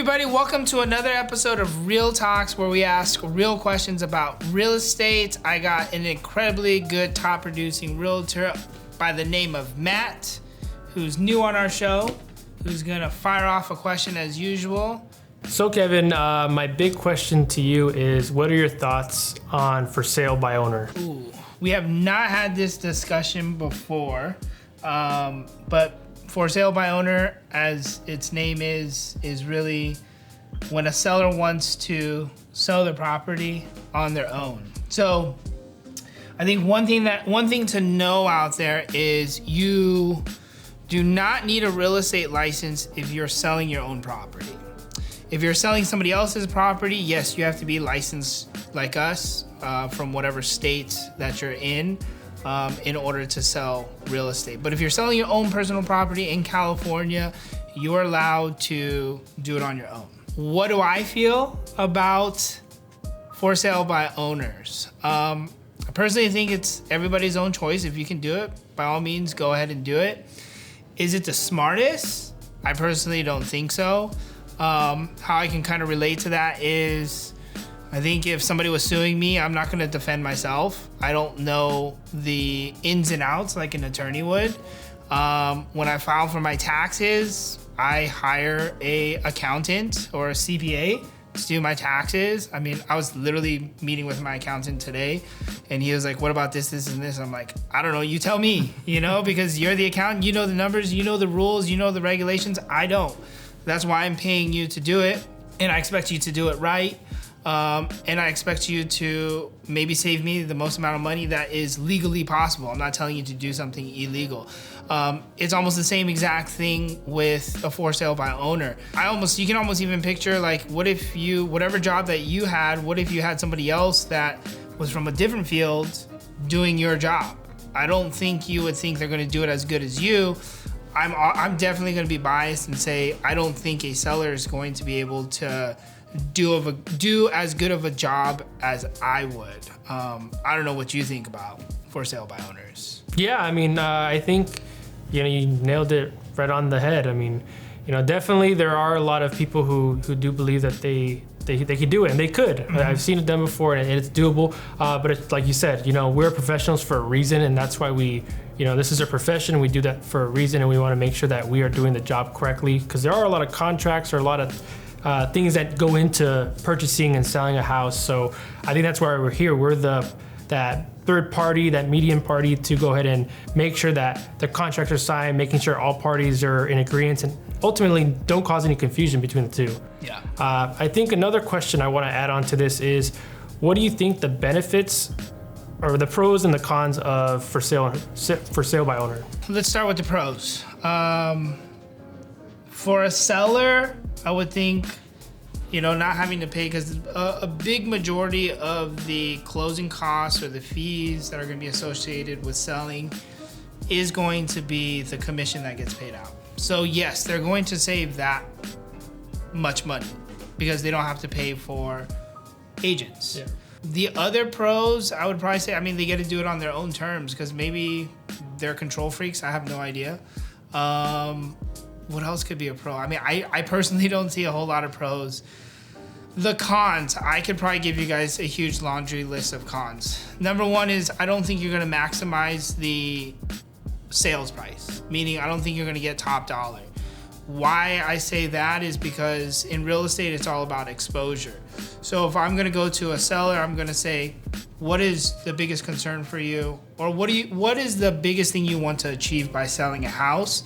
everybody, welcome to another episode of Real Talks, where we ask real questions about real estate. I got an incredibly good top producing realtor by the name of Matt, who's new on our show, who's gonna fire off a question as usual. So Kevin, my big question to you is, what are your thoughts on for sale by owner? Ooh, we have not had this discussion before, but for sale by owner, as its name is really when a seller wants to sell their property on their own. So I think one thing to know out there is you do not need a real estate license if you're selling your own property. If you're selling somebody else's property, yes, you have to be licensed like us from whatever state that you're in order to sell real estate. But if you're selling your own personal property in California, you're allowed to do it on your own. What do I feel about for sale by owners? I personally think it's everybody's own choice. If you can do it, by all means, go ahead and do it. Is it the smartest? I personally don't think so. How I can kind of relate to that is, I think if somebody was suing me, I'm not gonna defend myself. I don't know the ins and outs like an attorney would. When I file for my taxes, I hire a accountant or a CPA to do my taxes. I mean, I was literally meeting with my accountant today, and he was like, what about this, this, and this? I'm like, I don't know, you tell me, because you're the accountant, you know the numbers, you know the rules, you know the regulations. I don't. That's why I'm paying you to do it, and I expect you to do it right. And I expect you to maybe save me the most amount of money that is legally possible. I'm not telling you to do something illegal. It's almost the same exact thing with a for sale by owner. You can almost even picture, like, what if whatever job that you had, what if you had somebody else that was from a different field doing your job? I don't think you would think they're gonna do it as good as you. I'm definitely gonna be biased and say, I don't think a seller is going to be able to do as good of a job as I would. I don't know what you think about for sale by owners. Yeah, I mean, I think you nailed it right on the head. I mean, definitely there are a lot of people who do believe that they could do it, and they could. Mm-hmm. I've seen it done before, and it's doable. But it's like you said, we're professionals for a reason, and that's why we, this is our profession. We do that for a reason, and we want to make sure that we are doing the job correctly, because there are a lot of contracts or a lot of things that go into purchasing and selling a house. So I think that's why we're here. We're that third party, that median party, to go ahead and make sure that the contracts are signed, making sure all parties are in agreement, and ultimately don't cause any confusion between the two. Yeah. I think another question I want to add on to this is, what do you think the benefits or the pros and the cons of for sale by owner? Let's start with the pros. For a seller, I would think, not having to pay, because a big majority of the closing costs or the fees that are going to be associated with selling is going to be the commission that gets paid out. So yes, they're going to save that much money because they don't have to pay for agents. Yeah. The other pros, I would probably say, they get to do it on their own terms, because maybe they're control freaks. I have no idea. What else could be a pro? I personally don't see a whole lot of pros. The cons, I could probably give you guys a huge laundry list of cons. Number one is, I don't think you're gonna maximize the sales price, meaning I don't think you're gonna get top dollar. Why I say that is because in real estate, it's all about exposure. So if I'm gonna go to a seller, I'm gonna say, what is the biggest concern for you? Or what is the biggest thing you want to achieve by selling a house?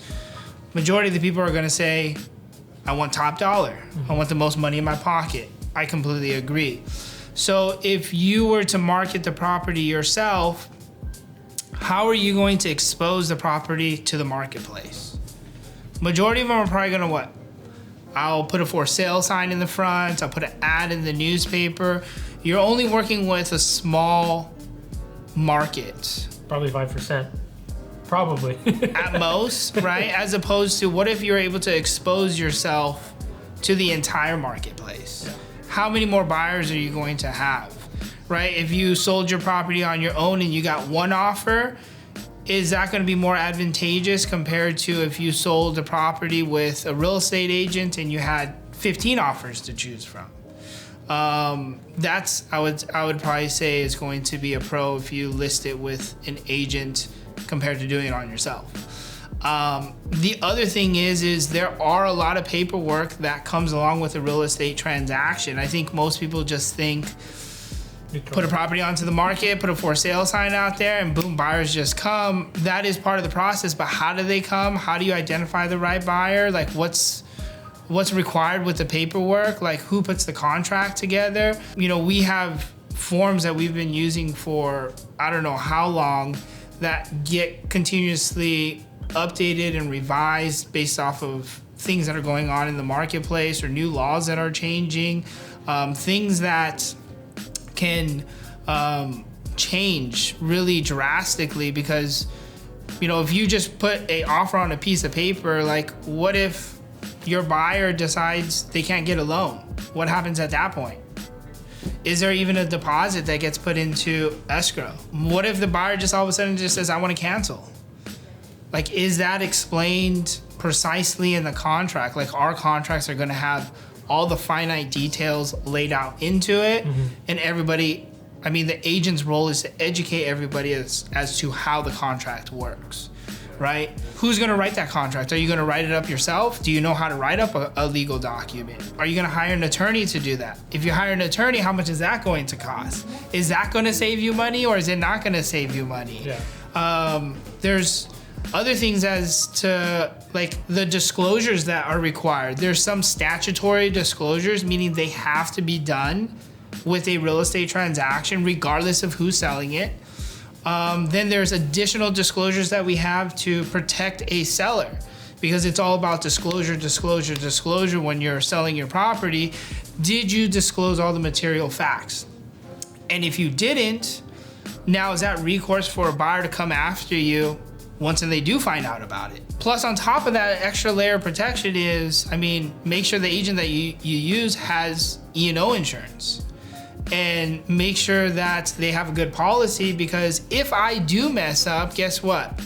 Majority of the people are gonna say, I want top dollar. I want the most money in my pocket. I completely agree. So if you were to market the property yourself, how are you going to expose the property to the marketplace? Majority of them are probably gonna what? I'll put a for sale sign in the front, I'll put an ad in the newspaper. You're only working with a small market. Probably 5%. Probably. At most, right? As opposed to, what if you're able to expose yourself to the entire marketplace? Yeah. How many more buyers are you going to have, right? If you sold your property on your own and you got one offer, is that going to be more advantageous compared to if you sold a property with a real estate agent and you had 15 offers to choose from. That's I would probably say is going to be a pro if you list it with an agent compared to doing it on yourself. The other thing is there are a lot of paperwork that comes along with a real estate transaction. I think most people just think put a property onto the market, put a for sale sign out there, and boom, buyers just come. That is part of the process, but how do they come? How do you identify the right buyer? Like what's required with the paperwork? Like who puts the contract together? We have forms that we've been using for I don't know how long that get continuously updated and revised based off of things that are going on in the marketplace or new laws that are changing, things that can change really drastically because, if you just put a offer on a piece of paper, like what if your buyer decides they can't get a loan? What happens at that point? Is there even a deposit that gets put into escrow? What if the buyer just all of a sudden just says, I want to cancel? Like, is that explained precisely in the contract? Like our contracts are going to have all the finite details laid out into it, and the agent's role is to educate everybody as to how the contract works, right? Who's going to write that contract? Are you going to write it up yourself? Do you know how to write up a legal document? Are you going to hire an attorney to do that? If you hire an attorney, how much is that going to cost? Is that going to save you money or is it not going to save you money? Yeah. There's other things as to like the disclosures that are required. There's some statutory disclosures, meaning they have to be done with a real estate transaction, regardless of who's selling it. Then there's additional disclosures that we have to protect a seller because it's all about disclosure when you're selling your property. Did you disclose all the material facts? And if you didn't, now is that recourse for a buyer to come after you once they do find out about it? Plus, on top of that, extra layer of protection is, make sure the agent that you use has E&O insurance. And make sure that they have a good policy because if I do mess up, guess what?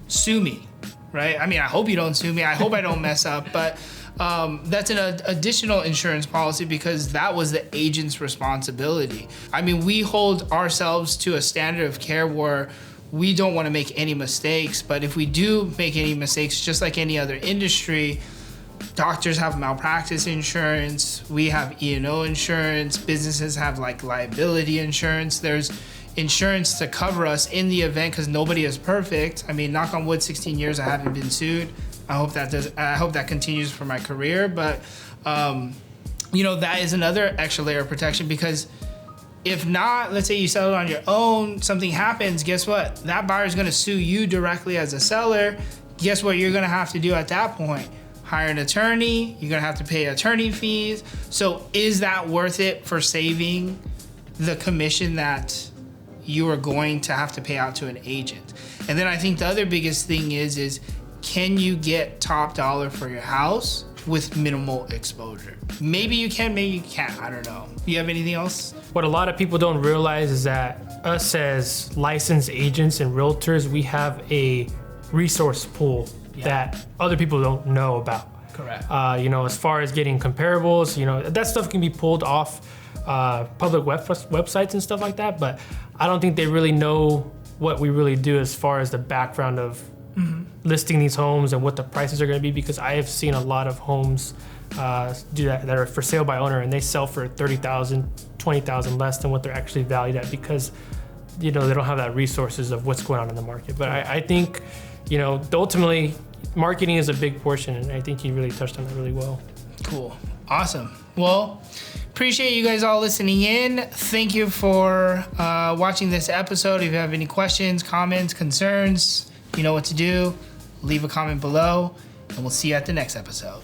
Sue me, right? I hope you don't sue me. I hope I don't mess up, but that's an additional insurance policy because that was the agent's responsibility. We hold ourselves to a standard of care where we don't want to make any mistakes, but if we do make any mistakes, just like any other industry, doctors have malpractice insurance, we have E&O insurance, businesses have like liability insurance. There's insurance to cover us in the event because nobody is perfect. Knock on wood, 16 years I haven't been sued. I hope that continues for my career, but that is another extra layer of protection because if not, let's say you sell it on your own, something happens, guess what? That buyer is going to sue you directly as a seller. Guess what you're going to have to do at that point? Hire an attorney. You're going to have to pay attorney fees. So is that worth it for saving the commission that you are going to have to pay out to an agent? And then I think the other biggest thing is can you get top dollar for your house with minimal exposure? Maybe you can, maybe you can't. I don't know. You have anything else? What a lot of people don't realize is that us as licensed agents and realtors, we have a resource pool that other people don't know about. Correct. As far as getting comparables, that stuff can be pulled off public websites and stuff like that, but I don't think they really know what we really do as far as the background of listing these homes and what the prices are going to be, because I have seen a lot of homes do that are for sale by owner and they sell for $30,000, $20,000 less than what they're actually valued at because they don't have that resources of what's going on in the market. But I think ultimately marketing is a big portion, and I think you really touched on that really well. Cool. Awesome. Well, appreciate you guys all listening in. Thank you for watching this episode. If you have any questions, comments, concerns, you know what to do. Leave a comment below, and we'll see you at the next episode.